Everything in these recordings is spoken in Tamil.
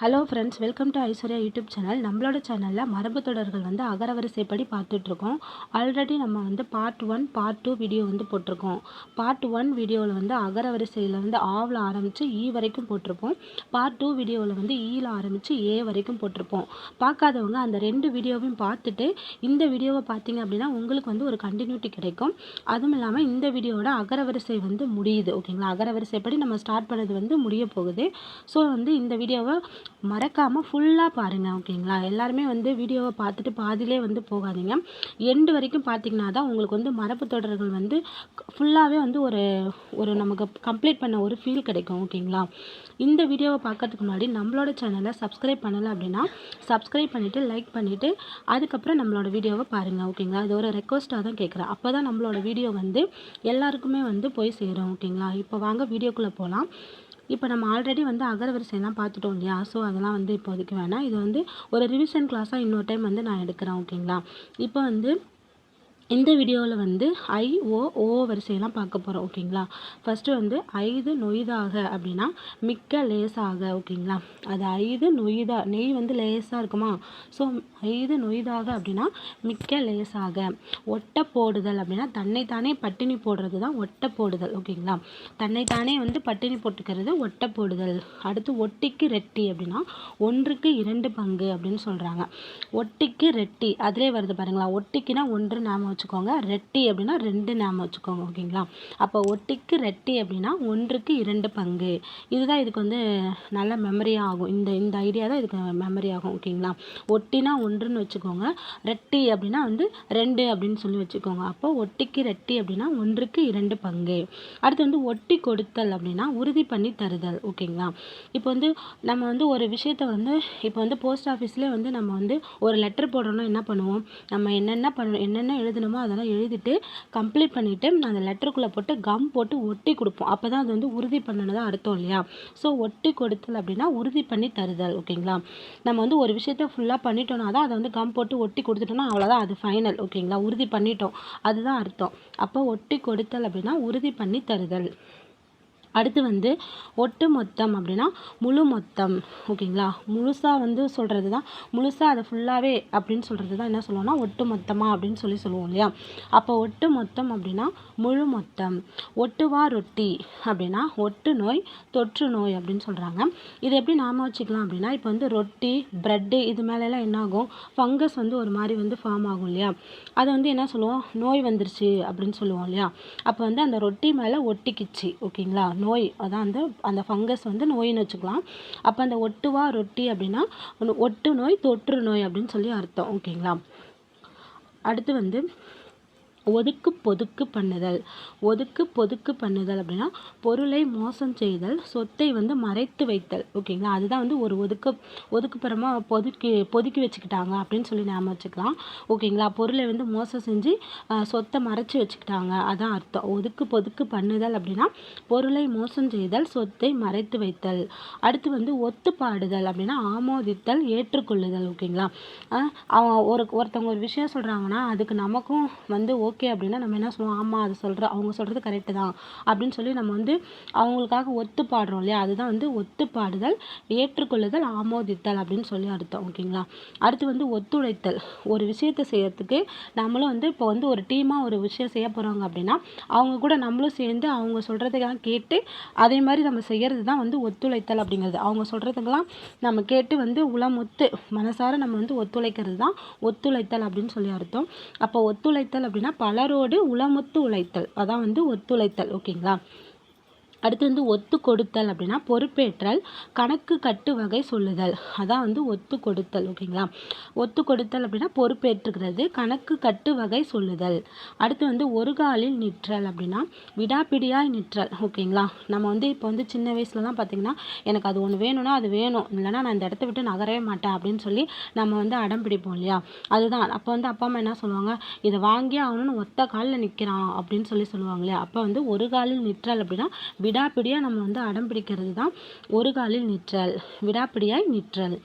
Hello friends, welcome to Aishwarya YouTube channel. நம்மளோட சேனலில் மரபு தொடர்கள் அகரவரிசைப்படி பார்த்துட்ருக்கோம். ஆல்ரெடி நம்ம பார்ட் 1 பார்ட் 2 வீடியோ போட்டிருக்கோம். பார்ட் 1 வீடியோவில் அகரவரிசையில் ஆவில் ஆரம்பித்து ஈ வரைக்கும் போட்டிருப்போம். பார்ட் 2 வீடியோவில் ஈயில் ஆரம்பித்து ஏ வரைக்கும் போட்டிருப்போம். பார்க்காதவங்க அந்த 2 வீடியோவையும் பார்த்துட்டு இந்த வீடியோவை பார்த்தீங்க அப்படின்னா உங்களுக்கு ஒரு கண்டினியூட்டி கிடைக்கும். அதுவும் இல்லாமல் இந்த வீடியோவோட அகரவரிசை முடியுது. ஓகேங்களா, அகரவரிசைப்படி நம்ம ஸ்டார்ட் பண்ணது முடிய போகுது. ஸோ இந்த வீடியோவை மறக்காமல் ஃபுல்லாக பாருங்கள். ஓகேங்களா, எல்லாருமே வீடியோவை பார்த்துட்டு பாதியிலே போகாதீங்க. எண்டு வரைக்கும் பார்த்தீங்கன்னா தான் உங்களுக்கு மரபு தொடர்கள் ஃபுல்லாகவே ஒரு நமக்கு கம்ப்ளீட் பண்ண ஒரு ஃபீல் கிடைக்கும். ஓகேங்களா, இந்த வீடியோவை பார்க்கறதுக்கு முன்னாடி நம்மளோட சேனலை சப்ஸ்கிரைப் பண்ணலை அப்படின்னா சப்ஸ்கிரைப் பண்ணிவிட்டு லைக் பண்ணிவிட்டு அதுக்கப்புறம் நம்மளோட வீடியோவை பாருங்கள். ஓகேங்களா, இது ஒரு ரெக்வஸ்ட்டாக தான் கேட்குறேன். அப்போ தான் நம்மளோட வீடியோ எல்லாருக்குமே போய் சேரும். ஓகேங்களா, இப்போ வாங்க வீடியோக்குள்ளே போகலாம். இப்போ நம்ம ஆல்ரெடி அகரவரிசையெல்லாம் பார்த்துட்டோம் இல்லையா? ஸோ அதெல்லாம் இப்போதைக்கு வேணாம். இது ஒரு ரிவிஷன் கிளாஸாக இன்னொரு டைம் நான் எடுக்கிறேன். ஓகேங்களா, இப்போ இந்த வீடியோவில் ஐ ஓ வரிசையெல்லாம் பார்க்க போகிறோம். ஓகேங்களா, ஃபஸ்ட்டு ஐது நொய்தாக அப்படின்னா மிக்க லேசாக. ஓகேங்களா, அது ஐது நொய்தா, நெய் லேசாக இருக்குமா? ஸோ ஐது நொய்தாக அப்படின்னா மிக்க லேசாக. ஒட்டை போடுதல் அப்படின்னா தன்னைத்தானே பட்டினி போடுறது தான் ஒட்டை போடுதல். ஓகேங்களா, தன்னைத்தானே பட்டினி போட்டுக்கிறது ஒட்டை போடுதல். அடுத்து ஒட்டிக்கு ரெட்டி அப்படின்னா 1க்கு 2 பங்கு அப்படின்னு சொல்கிறாங்க. ஒட்டிக்கு ரெட்டி அதிலே வருது பாருங்களா. ஒட்டிக்குன்னா 1 நாம வச்சுக்கோங்க, ரெட்டி அப்படின்னா 2 நாம வச்சுக்கோங்க. ஓகேங்களா, அப்போ ஒட்டிக்கு ரெட்டி அப்படின்னா 1க்கு 2 பங்கு. இதுதான் இதுக்கு நல்ல மெமரியாக ஆகும். இந்த ஐடியா தான் இதுக்கு மெமரி ஆகும். ஓகேங்களா, ஒட்டினா 1ன்னு வச்சுக்கோங்க, ரெட்டி அப்படின்னா 2 அப்படின்னு சொல்லி வச்சுக்கோங்க. அப்போ ஒட்டிக்கு ரெட்டி அப்படின்னா 1க்கு 2 பங்கு. அடுத்து ஒட்டி கொடுத்தல் அப்படின்னா உறுதி பண்ணி தருதல். ஓகேங்களா, இப்போ நம்ம ஒரு விஷயத்தை இப்போ போஸ்ட் ஆஃபீஸ்லேயே நம்ம ஒரு லெட்டர் போடுறோன்னா என்ன பண்ணுவோம்? நம்ம என்னென்ன எழுதணுமோ அதெல்லாம் எழுதிட்டு கம்ப்ளீட் பண்ணிவிட்டு அந்த லெட்டருக்குள்ளே போட்டு கம் போட்டு ஒட்டி கொடுப்போம். அப்போ தான் அது உறுதி பண்ணனதாக அர்த்தம் இல்லையா? ஸோ ஒட்டி கொடுத்தல் அப்படின்னா உறுதி பண்ணி தருதல். ஓகேங்களா, நம்ம ஒரு விஷயத்தை ஃபுல்லாக பண்ணிட்டோம்னா தான் அதை கம் போட்டு ஒட்டி கொடுத்துட்டோம்னா அவ்வளோதான், அது ஃபைனல். ஓகேங்களா, உறுதி பண்ணிட்டோம், அதுதான் அர்த்தம். அப்போ ஒட்டி கொடுத்தல் அப்படின்னா உறுதி பண்ணி தருதல். அடுத்து ஒட்டு மொத்தம் அப்படின்னா முழு மொத்தம். ஓகேங்களா, முழுசாக சொல்கிறது தான், முழுசாக அதை ஃபுல்லாகவே அப்படின்னு சொல்கிறது தான் என்ன சொல்லுவோம்னா ஒட்டு மொத்தமாக அப்படின்னு சொல்லுவோம் இல்லையா? அப்போ ஒட்டு மொத்தம் அப்படின்னா முழு மொத்தம். ஒட்டுவா ரொட்டி அப்படின்னா ஒட்டு நோய் தொற்று நோய் அப்படின்னு சொல்கிறாங்க. இது எப்படி நாம வச்சுக்கலாம் அப்படின்னா இப்போ ரொட்டி ப்ரெட்டு இது மேலெல்லாம் என்ன ஆகும்? ஃபங்கஸ் ஒரு மாதிரி ஃபார்ம் ஆகும் இல்லையா? அதை என்ன சொல்லுவோம்? நோய் வந்துருச்சு அப்படின்னு சொல்லுவோம் இல்லையா? அப்போ அந்த ரொட்டி மேலே ஒட்டிக்கிச்சு. ஓகேங்களா, நோய் அதான் அந்த ஃபங்கஸ் நோயின்னு வச்சுக்கலாம். அப்போ அந்த ஒட்டுவா ரொட்டி அப்படின்னா ஒட்டு நோய் தொற்று நோய் அப்படின்னு சொல்லி அர்த்தம். ஓகேங்களா, அடுத்து ஒதுக்கு பொதுக்கு பண்ணுதல். ஒதுக்கு பொதுக்கு பண்ணுதல் அப்படின்னா பொருளை மோசம் செய்தல், சொத்தை மறைத்து வைத்தல். ஓகேங்களா, அதுதான் ஒரு ஒதுக்குப்புறமாக பொதுக்கி வச்சுக்கிட்டாங்க அப்படின்னு சொல்லி நாம வச்சுக்கலாம். ஓகேங்களா, பொருளை மோசம் செஞ்சு சொத்தை மறைச்சி வச்சுக்கிட்டாங்க, அதான் அர்த்தம். ஒதுக்கு பொதுக்கு பண்ணுதல் அப்படின்னா பொருளை மோசம் செய்தல், சொத்தை மறைத்து வைத்தல். அடுத்து ஒத்துப்பாடுதல் அப்படின்னா ஆமோதித்தல், ஏற்றுக்கொள்ளுதல். ஓகேங்களா, ஒருத்தவங்க ஒரு விஷயம் சொல்கிறாங்கன்னா அதுக்கு நமக்கும் ஓகே அப்படின்னா நம்ம என்ன சொல்லுவோம்? ஆமாம், அது அவங்க சொல்கிறது கரெக்டு தான் அப்படின்னு சொல்லி நம்ம அவங்களுக்காக ஒத்து பாடுறோம் இல்லையா? அதுதான் ஒத்துப்பாடுதல், ஏற்றுக்கொள்ளுதல், ஆமோதித்தல் அப்படின்னு சொல்லி அர்த்தம். ஓகேங்களா, அடுத்து ஒத்துழைத்தல். ஒரு விஷயத்தை செய்யறதுக்கு நம்மளும் இப்போ ஒரு டீமாக ஒரு விஷயம் செய்ய போகிறாங்க அப்படின்னா அவங்க கூட நம்மளும் சேர்ந்து அவங்க சொல்கிறதுக்கெல்லாம் கேட்டு அதே மாதிரி நம்ம செய்கிறது தான் ஒத்துழைத்தல் அப்படிங்கிறது. அவங்க சொல்கிறதுக்கெல்லாம் நம்ம கேட்டு உளமுத்து மனசார நம்ம ஒத்துழைக்கிறது தான் ஒத்துழைத்தல் அப்படின்னு சொல்லி அர்த்தம். அப்போ ஒத்துழைத்தல் அப்படின்னா பலரோடு உளமுத்து உழைத்தல், அதான் ஒத்துழைத்தல். ஓகேங்களா, அடுத்து ஒத்து கொடுத்தல் அப்படின்னா பொறுப்பேற்றல், கணக்கு கட்டு வகை சொல்லுதல், அதான் ஒத்து கொடுத்தல். ஓகேங்களா, ஒத்து கொடுத்தல் அப்படின்னா பொறுப்பேற்றுக்கிறது, கணக்கு கட்டு வகை சொல்லுதல். அடுத்து ஒரு காலில் நிற்றல் அப்படின்னா விடாப்பிடியாய் நிற்றல். ஓகேங்களா, நம்ம இப்போ சின்ன வயசுலலாம் பார்த்திங்கன்னா எனக்கு அது ஒன்று வேணும்னா அது வேணும், இல்லைனா நான் இந்த இடத்த விட்டு நகரவே மாட்டேன் அப்படின்னு சொல்லி நம்ம அடம் பிடிப்போம் இல்லையா? அதுதான் அப்போ அப்பா அம்மா என்ன சொல்லுவாங்க? இதை வாங்கியே ஆகணும்னு ஒத்த காலில் நிற்கிறான் அப்படின்னு சொல்லுவாங்க இல்லையா? அப்போ ஒரு காலில் நிற்றல் அப்படின்னா விடாப்பிடியாக நம்ம வந்து அடம் பிடிக்கிறது தான் ஒரு காலில் நிற்றல், விடாப்பிடியாய் நிற்றல்.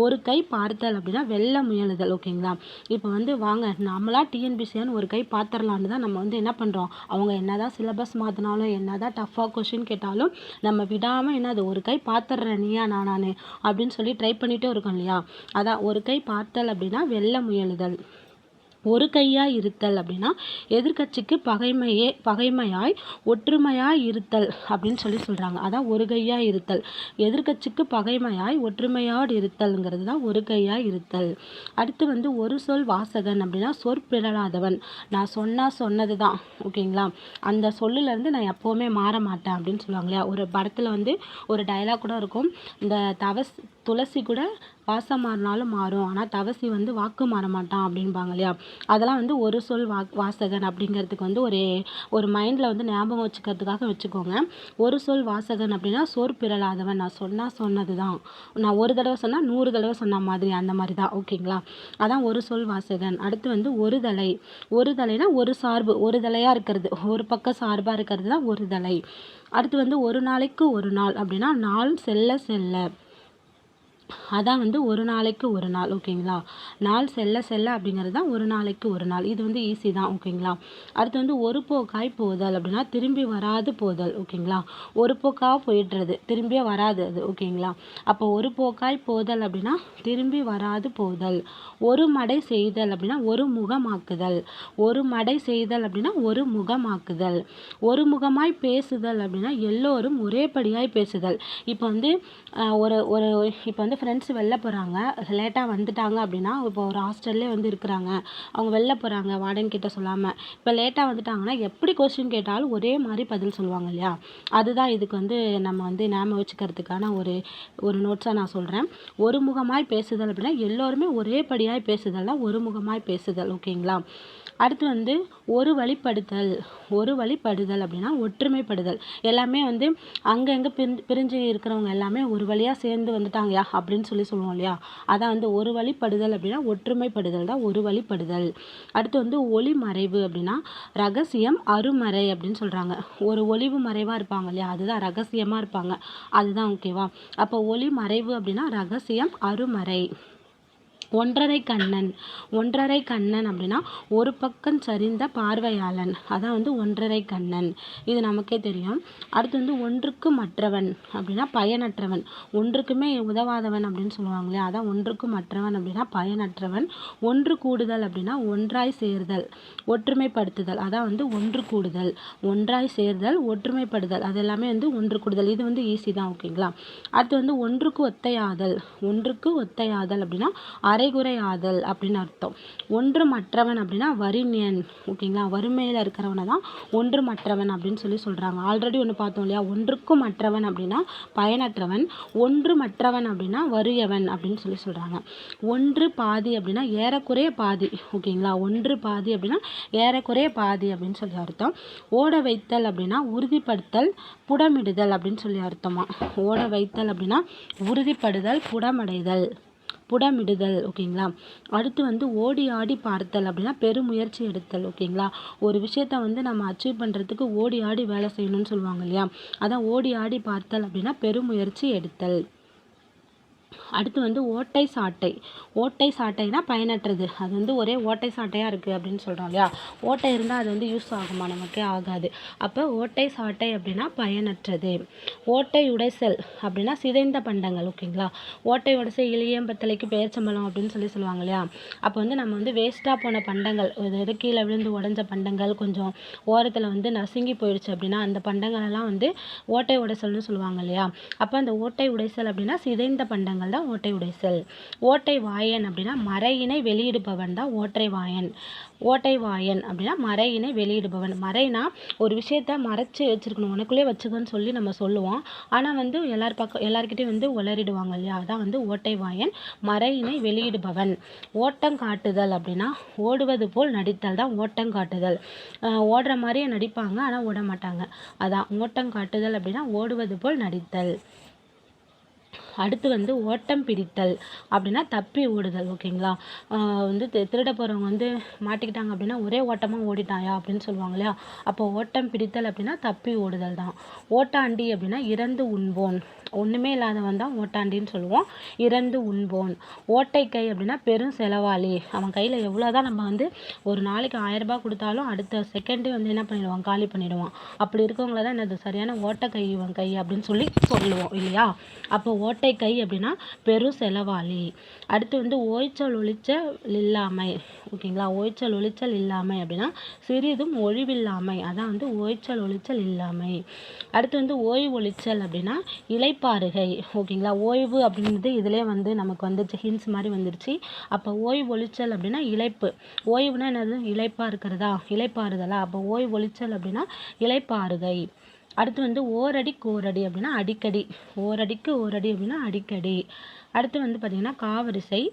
ஒரு கை பார்த்தல் அப்படின்னா வெல்ல முயலுதல். ஓகேங்களா? இப்போ வந்து வாங்க நம்மளா டிஎன்பிசியான்னு ஒரு கை பார்த்துடலான்னு தான் நம்ம வந்து என்ன பண்ணுறோம், அவங்க என்னதான் சிலபஸ் மாற்றினாலும் என்னதான் டஃப்பாக கொஷின் கேட்டாலும் நம்ம விடாமல் என்னது ஒரு கை பார்த்துட்றேன் நீயா நானு அப்படின்னு சொல்லி ட்ரை பண்ணிகிட்டே இருக்கோம் இல்லையா? அதான் ஒரு கை பார்த்தல் அப்படின்னா வெல்ல முயலுதல். ஒரு கையாய் இருத்தல் அப்படின்னா எதிர்க்கட்சிக்கு பகைமையாய் ஒற்றுமையாய் இருத்தல் அப்படின்னு சொல்கிறாங்க. அதான் ஒரு கையாய் இருத்தல். எதிர்க்கட்சிக்கு பகைமையாய் ஒற்றுமையோடு இருத்தல்ங்கிறது தான் ஒரு கையாய் இருத்தல். அடுத்து வந்து ஒரு சொல் வாசகன் அப்படின்னா சொற்பிறழாதவன். நான் சொன்னது தான். ஓகேங்களா? அந்த சொல்லுலேருந்து நான் எப்போவுமே மாற மாட்டேன் அப்படின்னு சொல்லுவாங்க இல்லையா? ஒரு படத்தில் வந்து ஒரு டயலாக் கூட இருக்கும், இந்த துளசி கூட வாசம் மாறினாலும் மாறும், ஆனால் தவசி வந்து வாக்கு மாற மாட்டான் அப்படின்பாங்க இல்லையா? அதெல்லாம் வந்து ஒரு சொல் வாசகன் அப்படிங்கிறதுக்கு வந்து ஒரு மைண்டில் வந்து ஞாபகம் வச்சுக்கிறதுக்காக வச்சுக்கோங்க. ஒரு சொல் வாசகன் அப்படின்னா சொற்பிறழாதவன். நான் சொன்னது தான். நான் ஒரு தடவை சொன்னால் 100 தடவை சொன்ன மாதிரி, அந்த மாதிரி தான். ஓகேங்களா? அதான் ஒரு சொல் வாசகன். அடுத்து வந்து ஒரு தலை. ஒரு தலைனா ஒரு சார்பு, ஒரு தலையாக இருக்கிறது, ஒரு பக்கம் சார்பாக இருக்கிறது தான் ஒரு தலை. அடுத்து வந்து ஒரு நாளைக்கு ஒரு நாள் அப்படின்னா நாள் செல்ல செல்ல. அதான் வந்து ஒரு நாளைக்கு ஒரு நாள். ஓகேங்களா? நாள் செல்ல செல்ல அப்படிங்கிறது தான் ஒரு நாளைக்கு ஒரு நாள். இது வந்து ஈஸி தான். ஓகேங்களா? அடுத்து வந்து ஒரு போக்காய் போதல் அப்படின்னா திரும்பி வராது போதல். ஓகேங்களா? ஒரு போக்காக போயிடுறது, திரும்பியே வராது அது. ஓகேங்களா? அப்போ ஒரு போக்காய் போதல் அப்படின்னா திரும்பி வராது போதல். ஒரு மடை செய்தல் அப்படின்னா ஒரு முகமாக்குதல். ஒரு மடை செய்தல் அப்படின்னா ஒரு முகமாக்குதல். ஒரு முகமாய் பேசுதல் அப்படின்னா எல்லோரும் ஒரே படியாய் பேசுதல். இப்போ வந்து இப்போ வந்து ஃப்ரெண்ட்ஸ் வெளில போகிறாங்க, லேட்டாக வந்துட்டாங்க அப்படின்னா, இப்போ ஒரு ஹாஸ்டல்லே வந்து இருக்கிறாங்க, அவங்க வெளில போகிறாங்க வார்டன் கிட்ட சொல்லாமல், இப்போ லேட்டாக வந்துட்டாங்கன்னா எப்படி கொஸ்டின் கேட்டாலும் ஒரே மாதிரி பதில் சொல்லுவாங்க இல்லையா? அதுதான் இதுக்கு வந்து நம்ம வந்து ஞாபகம் வச்சுக்கிறதுக்கான ஒரு நோட்ஸாக நான் சொல்கிறேன். ஒரு முகமாய் பேசுதல் அப்படின்னா எல்லோருமே ஒரே படியாய் பேசுதல் தான் ஒரு முகமாய் பேசுதல். ஓகேங்களா? அடுத்து வந்து ஒரு வழிப்படுதல் அப்படின்னா ஒற்றுமைப்படுதல். எல்லாமே வந்து அங்கங்கே பிரிஞ்சு இருக்கிறவங்க எல்லாமே ஒரு வழியாக சேர்ந்து வந்துட்டாங்கயா அப்படின்னு சொல்லுவோம் இல்லையா? அதான் வந்து ஒரு வழிப்படுதல் அப்படின்னா ஒற்றுமைப்படுதல் தான் ஒரு வழிப்படுதல். அடுத்து வந்து ஒளி மறைவு அப்படின்னா ரகசியம் அருமறை அப்படின்னு சொல்கிறாங்க. ஒரு ஒளிவு மறைவாக இருப்பாங்க இல்லையா? அதுதான் ரகசியமாக இருப்பாங்க, அதுதான். ஓகேவா? அப்போ ஒளி மறைவு அப்படின்னா ரகசியம் அருமறை. ஒன்றரை கண்ணன் அப்படின்னா ஒரு பக்கம் சரிந்த பார்வையாளன். அதான் வந்து ஒன்றரை கண்ணன். இது நமக்கே தெரியும். அடுத்து வந்து ஒன்றுக்கு மற்றவன் அப்படின்னா பயனற்றவன். ஒன்றுக்குமே உதவாதவன் அப்படின்னு சொல்லுவாங்க இல்லையா? அதான் ஒன்றுக்கு மற்றவன் அப்படின்னா பயனற்றவன். ஒன்று கூடுதல் அப்படின்னா ஒன்றாய் சேர்தல், ஒற்றுமைப்படுத்துதல். அதான் வந்து ஒன்று கூடுதல், ஒன்றாய் சேர்தல், ஒற்றுமைப்படுதல். அது எல்லாமே வந்து ஒன்று கூடுதல். இது வந்து ஈஸி தான். ஓகேங்களா? அடுத்து வந்து ஒன்றுக்கு ஒத்தையாதல் அப்படின்னா அரைகுறை ஆதல் அப்படின்னு அர்த்தம். ஒன்று மற்றவன் அப்படின்னா வறிஞன். ஓகேங்களா? வறுமையில் இருக்கிறவனை தான் ஒன்று மற்றவன் அப்படின்னு சொல்கிறாங்க. ஆல்ரெடி ஒன்று பார்த்தோம் இல்லையா? ஒன்றுக்கும் மற்றவன் அப்படின்னா பயனற்றவன், ஒன்று மற்றவன் அப்படின்னா வறியவன் அப்படின்னு சொல்கிறாங்க. ஒன்று பாதி அப்படின்னா ஏறக்குறைய பாதி. ஓகேங்களா? ஒன்று பாதி அப்படின்னா ஏறக்குறைய பாதி அப்படின்னு சொல்லி அர்த்தம். ஓட வைத்தல் அப்படின்னா உறுதிப்படுத்தல், புடமிடுதல் அப்படின்னு சொல்லி அர்த்தமா. ஓட வைத்தல் அப்படின்னா உறுதிப்படுதல், புடமிடுதல். ஓகேங்களா? அடுத்து வந்து ஓடி ஆடி பார்த்தல் அப்படின்னா பெருமுயற்சி எடுத்தல். ஓகேங்களா? ஒரு விஷயத்த வந்து நம்ம அச்சீவ் பண்ணுறதுக்கு ஓடி ஆடி வேலை செய்யணும்னு சொல்லுவாங்க இல்லையா? அதான் ஓடி ஆடி பார்த்தல் அப்படின்னா பெருமுயற்சி எடுத்தல். அடுத்து வந்து ஓட்டை சாட்டைனா பயனற்றது. அது வந்து ஒரே ஓட்டை சாட்டையாக இருக்குது அப்படின்னு சொல்கிறோம் இல்லையா? ஓட்டை இருந்தால் அது வந்து யூஸ் ஆகுமா? நமக்கே ஆகாது. அப்போ ஓட்டை சாட்டை அப்படின்னா பயனற்றது. ஓட்டை உடைசல் அப்படின்னா சிதைந்த பண்டங்கள். ஓகேங்களா? ஓட்டை உடைசல் இளியம்பத்தலைக்கு பேர்ச்சம்பழம் அப்படின்னு சொல்லுவாங்க இல்லையா? அப்போ வந்து நம்ம வந்து வேஸ்ட்டாக போன பண்டங்கள், கீழே விழுந்து உடஞ்ச பண்டங்கள், கொஞ்சம் ஓரத்தில் வந்து நசுங்கி போயிடுச்சு அப்படின்னா அந்த பண்டங்களெல்லாம் வந்து ஓட்டை உடைசல்னு சொல்லுவாங்க இல்லையா? அப்போ அந்த ஓட்டை உடைசல் அப்படின்னா சிதைந்த பண்டங்கள் தான் ஓட்டை உடைசல். ஓட்டை வாயன் அப்படின்னா மறையினை வெளியிடுபவன் தான் ஓட்டை வாயன் அப்படின்னா மறையினை வெளியிடுபவன். மறைனா ஒரு விஷயத்த மறைச்சு வச்சிருக்கணும், உனக்குள்ளே வச்சுக்கன்னு சொல்லி நம்ம சொல்லுவோம். ஆனால் வந்து எல்லார்கிட்டையும் வந்து உளறிடுவாங்க இல்லையா? அதான் வந்து ஓட்டை வாயன், மறையினை வெளியிடுபவன். ஓட்டம் காட்டுதல் அப்படின்னா ஓடுவது போல் நடித்தல் தான் ஓட்டம் காட்டுதல். ஓடுற மாதிரியே நடிப்பாங்க, ஆனால் ஓட மாட்டாங்க. அதான் ஓட்டம் காட்டுதல் அப்படின்னா ஓடுவது போல் நடித்தல். அடுத்து வந்து ஓட்டம் பிடித்தல் அப்படின்னா தப்பி ஓடுதல். ஓகேங்களா? வந்து திருட போகிறவங்க வந்து மாட்டிக்கிட்டாங்க அப்படின்னா ஒரே ஓட்டமாக ஓடிட்டாயா அப்படின்னு சொல்லுவாங்க இல்லையா? அப்போ ஓட்டம் பிடித்தல் அப்படின்னா தப்பி ஓடுதல் தான். ஓட்டாண்டி அப்படின்னா இறந்து உண்போன். ஒன்றுமே இல்லாதவன் தான் ஓட்டாண்டின்னு சொல்லுவோம். இறந்து உண்போன். ஓட்டைக்கை அப்படின்னா பெரும் செலவாளி. அவன் கையில் எவ்வளோதான் நம்ம வந்து ஒரு நாளைக்கு 1000 ரூபாய் கொடுத்தாலும் அடுத்த செகண்டே வந்து என்ன பண்ணிடுவான், காலி பண்ணிடுவான். அப்படி இருக்கவங்கள தான் என்னது சரியான ஓட்டைக்கை இவன் கை அப்படின்னு சொல்லுவோம் இல்லையா? அப்போ ஓட்டைக்கை அப்படின்னா பெரும் செலவாளி. அடுத்து வந்து ஓய்ச்சல் ஒழிச்சல் இல்லாமை. ஓகேங்களா? ஓய்ச்சல் ஒழிச்சல் இல்லாமை அப்படின்னா சிறிதும் ஒழிவில்லாமை. அதான் வந்து ஓய்ச்சல் ஒழிச்சல் இல்லாமை. அடுத்து வந்து ஓய்வு ஒழிச்சல் அப்படின்னா இளைப்பாறுகை. ஓகேங்களா? ஓய்வு அப்படின்றது இதிலே வந்து நமக்கு வந்துருச்சு, ஹின்ஸ் மாதிரி வந்துருச்சு. அப்போ ஓய்வு ஒழிச்சல் அப்படின்னா இளைப்பு. ஓய்வுனா என்னது? இளைப்பாக இருக்கிறதா, இளைப்பாறுதலா? அப்போ ஓய்வு ஒழிச்சல் அப்படின்னா இளைப்பாறுகை. அடுத்து வந்து ஓரடிக்கு ஓரடி அப்படின்னா அடிக்கடி. ஓரடிக்கு ஓரடி அப்படின்னா அடிக்கடி. அடுத்து வந்து பார்த்திங்கன்னா காவரிசை.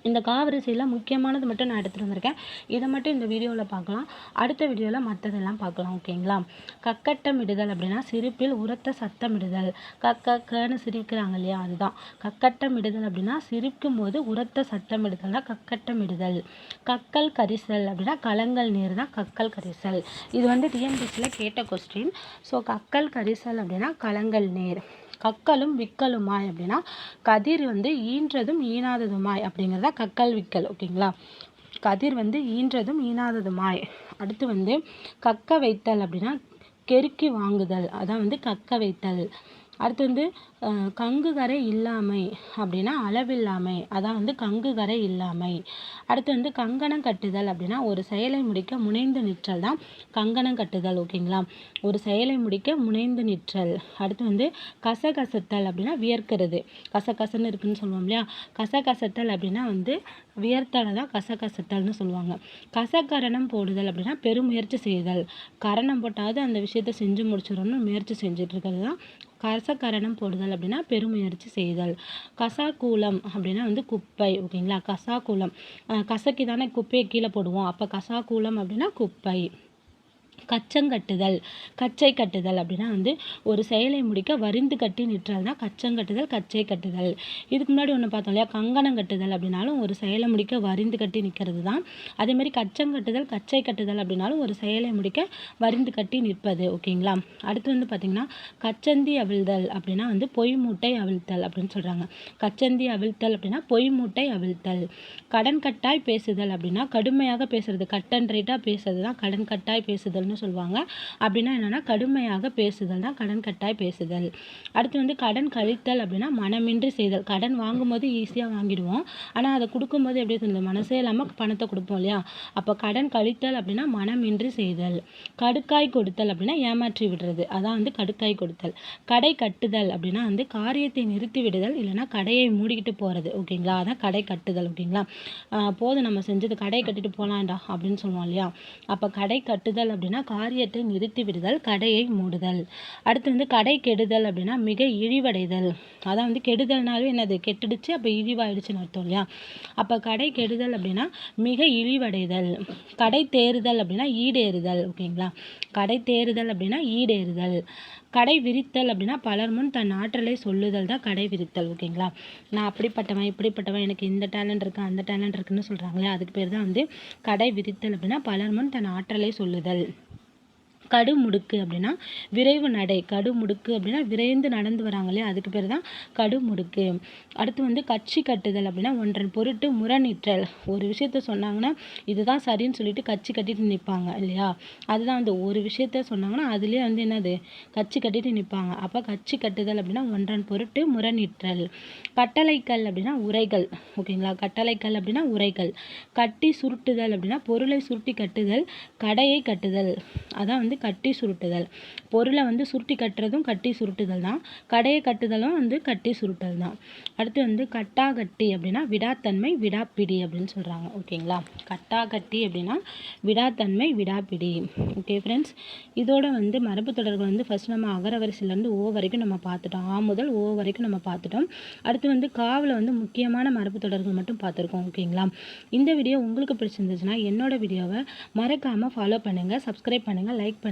இந்த காவரிசையில் முக்கியமானது மட்டும் நான் எடுத்துகிட்டு வந்திருக்கேன். இதை மட்டும் இந்த வீடியோவில் பார்க்கலாம். அடுத்த வீடியோவில் மற்றதெல்லாம் பார்க்கலாம். ஓகேங்களா? கக்கட்டமிடுதல் அப்படின்னா சிரிப்பில் உரத்த சத்தமிடுதல். கக்கன்னு சிரிக்கிறாங்க இல்லையா? அதுதான் கக்கட்டமிடுதல் அப்படின்னா சிரிக்கும் போது உரத்த சத்தமிடுதல் தான் கக்கட்டமிடுதல். கக்கல் கரிசல் அப்படின்னா கலங்கல் நீர் தான் கக்கல் கரிசல். இது வந்து டிஎன்பிசியில் கேட்ட கொஸ்டின். ஸோ கக்கல் கரிசல் அப்படின்னா கலங்கல் நீர். கக்கலும் விக்கலுமாய் அப்படின்னா கதிர் வந்து ஈன்றதும் ஈனாததுமாய் அப்படிங்கிறதா கக்கல் விக்கல். ஓகேங்களா? கதிர் வந்து ஈன்றதும் ஈனாததுமாய். அடுத்து வந்து கக்க வைத்தல் அப்படின்னா கெருக்கி வாங்குதல். அதான் வந்து கக்க வைத்தல். அடுத்து வந்து கங்குகரை இல்லாமை அப்படின்னா அளவில்லாமை. அதான் வந்து கங்குகரை இல்லாமை. அடுத்து வந்து கங்கணம் கட்டுதல் அப்படின்னா ஒரு செயலை முடிக்க முனைந்து நிற்றல் தான் கங்கணம் கட்டுதல். ஓகேங்களா? ஒரு செயலை முடிக்க முனைந்து நிற்றல். அடுத்து வந்து கசகசத்தல் அப்படின்னா வியர்க்கிறது. கசகசன்னு இருக்குன்னு சொல்லுவோம் இல்லையா? கசகசத்தல் அப்படின்னா வந்து வியர்த்தலை தான் கசகசத்தல்னு சொல்லுவாங்க. கசகரணம் போடுதல் அப்படின்னா பெருமுயற்சி செய்தல். கரணம் போட்டாவது அந்த விஷயத்தை செஞ்சு முடிச்சிடணும்னு முயற்சி செஞ்சுட்டு இருக்கிறது தான் கசகரணம் போடுதல் அப்படின்னா பெருமுயற்சி செய்தல். கசாக்கூலம் அப்படின்னா வந்து குப்பை. ஓகேங்களா? கசாக்கூலம் கசக்கி தானே குப்பையை கீழே போடுவோம். அப்போ கசாக்கூலம் அப்படின்னா குப்பை. கச்சங்கட்டுதல். கச்சை கட்டுதல் அப்படின்னா வந்து ஒரு செயலை முடிக்க வரிந்து கட்டி நிற்றல் தான் கச்சங்கட்டுதல், கச்சை கட்டுதல். இதுக்கு முன்னாடி ஒன்று பார்த்தோம் இல்லையா? கங்கணம் கட்டுதல் அப்படின்னாலும் ஒரு செயலை முடிக்க வரிந்து கட்டி நிற்கிறது தான். அதேமாதிரி கச்சங்கட்டுதல், கச்சை கட்டுதல் அப்படின்னாலும் ஒரு செயலை முடிக்க வரிந்து கட்டி நிற்பது. ஓகேங்களா? அடுத்து வந்து பார்த்திங்கன்னா கச்சந்தி அவிழ்தல் அப்படின்னா வந்து பொய் மூட்டை அவிழ்த்தல் அப்படின்னு சொல்கிறாங்க. கச்சந்தி அவிழ்த்தல் அப்படின்னா பொய் மூட்டை அவிழ்த்தல். கடன் கட்டாய் பேசுதல் அப்படின்னா கடுமையாக பேசுறது. கட் அண்ட் ரைட்டாக பேசுறது தான் கடன் கட்டாய் பேசுதல்னு சொல்லுவாங்க. அப்படின்னா என்னென்னா கடுமையாக பேசுதல் தான் கடன் கட்டாய் பேசுதல். அடுத்து வந்து கடன் கழித்தல் அப்படின்னா மனமின்றி செய்தல். கடன் வாங்கும்போது ஈஸியாக வாங்கிடுவோம், ஆனால் அதை கொடுக்கும்போது எப்படி சொல்லுது, மனசே இல்லாமல் பணத்தை கொடுப்போம் இல்லையா? அப்போ கடன் கழித்தல் அப்படின்னா மனமின்றி செய்தல். கடுக்காய் கொடுத்தல் அப்படின்னா ஏமாற்றி விடுறது. அதான் வந்து கடுக்காய் கொடுத்தல். கடை கட்டுதல் அப்படின்னா வந்து காரியத்தை நிறுத்தி விடுதல், இல்லைன்னா கடையை மூடிக்கிட்டு போகிறது. ஓகேங்களா? அதான் கடை கட்டுதல். ஓகேங்களா? போதும் நம்ம செஞ்சது, கடை கட்டிட்டு போகலாண்டா அப்படின்னு சொல்லுவோம் இல்லையா? அப்போ கடை கட்டுதல் அப்படின்னா காரியத்தை நிறுத்தி விடுதல், கடையை மூடுதல். அடுத்து வந்து கடை கெடுதல் அப்படின்னா மிக இழிவடைதல். அதான் வந்து கெடுதல்னாலும் என்னது, கெட்டுடுச்சு, அப்போ இழிவாயிடுச்சுன்னு அர்த்தம் இல்லையா? அப்போ கடை கெடுதல் அப்படின்னா மிக இழிவடைதல். கடை தேறுதல் அப்படின்னா ஈடேறுதல். ஓகேங்களா? கடை தேறுதல் அப்படின்னா ஈடேறுதல். கடை விரித்தல் அப்படின்னா பலர் முன் தன் ஆற்றலை சொல்லுதல் தான் கடை விரித்தல். ஓகேங்களா? நான் அப்படிப்பட்டவன் இப்படிப்பட்டவன், எனக்கு இந்த டேலண்ட் இருக்குது அந்த டேலண்ட் இருக்குன்னு சொல்கிறாங்களே, அதுக்கு பேர் தான் வந்து கடை விரித்தல் அப்படின்னா பலர் முன் தன் ஆற்றலை சொல்லுதல். கடுமுடுக்கு அப்படின்னா விரைவு நடை. கடுமுடுக்கு அப்படின்னா விரைந்து நடந்து வராங்க இல்லையா? அதுக்கு பேர் தான் கடுமுடுக்கு. அடுத்து வந்து கட்சி கட்டுதல் அப்படின்னா ஒன்றன் பொருட்டு முரணிற்றல். ஒரு விஷயத்த சொன்னாங்கன்னா இதுதான் சரின்னு சொல்லிட்டு கட்சி கட்டிட்டு நிற்பாங்க இல்லையா? அதுதான் வந்து ஒரு விஷயத்த சொன்னாங்கன்னா அதுலேயே வந்து என்னது, கட்சி கட்டிட்டு நிற்பாங்க. அப்போ கட்சி கட்டுதல் அப்படின்னா ஒன்றன் பொருட்டு முரணிற்றல். கட்டளைக்கல் அப்படின்னா உரைகள். ஓகேங்களா? கட்டளைக்கல் அப்படின்னா உரைகள். கட்டி சுருட்டுதல் அப்படின்னா பொருளை சுருட்டி கட்டுதல், கடையை கட்டுதல். அதான் வந்து கட்டி சுருட்டுதல். பொருளை வந்து சுருட்டி கட்டுறதும் கட்டி சுருட்டுதல் தான், கடையை கட்டுதலும் வந்து கட்டி சுருட்டல் தான். அடுத்து வந்து கட்டாகட்டி அப்படின்னா விடாத்தன்மை விடாப்பிடி அப்படின்னு சொல்கிறாங்க. ஓகேங்களா? கட்டாகட்டி அப்படின்னா விடாத்தன்மை விடாப்பிடி. ஓகே ஃப்ரெண்ட்ஸ், இதோட வந்து மரபு தொடர்கள் வந்து ஃபர்ஸ்ட் நம்ம அகரவரிசையிலேருந்து ஓ வரைக்கும் நம்ம பார்த்துட்டோம். ஆ முதல் ஓ வரைக்கும் நம்ம பார்த்துட்டோம். அடுத்து வந்து காவில் வந்து முக்கியமான மரபு தொடர்கள் மட்டும் பார்த்துருக்கோம். ஓகேங்களா? இந்த வீடியோ உங்களுக்கு பிடிச்சிருந்துச்சுன்னா என்னோட வீடியோவை மறக்காமல் ஃபாலோ பண்ணுங்கள், சப்ஸ்கிரைப் பண்ணுங்கள், லைக் பண்ணுங்கள்.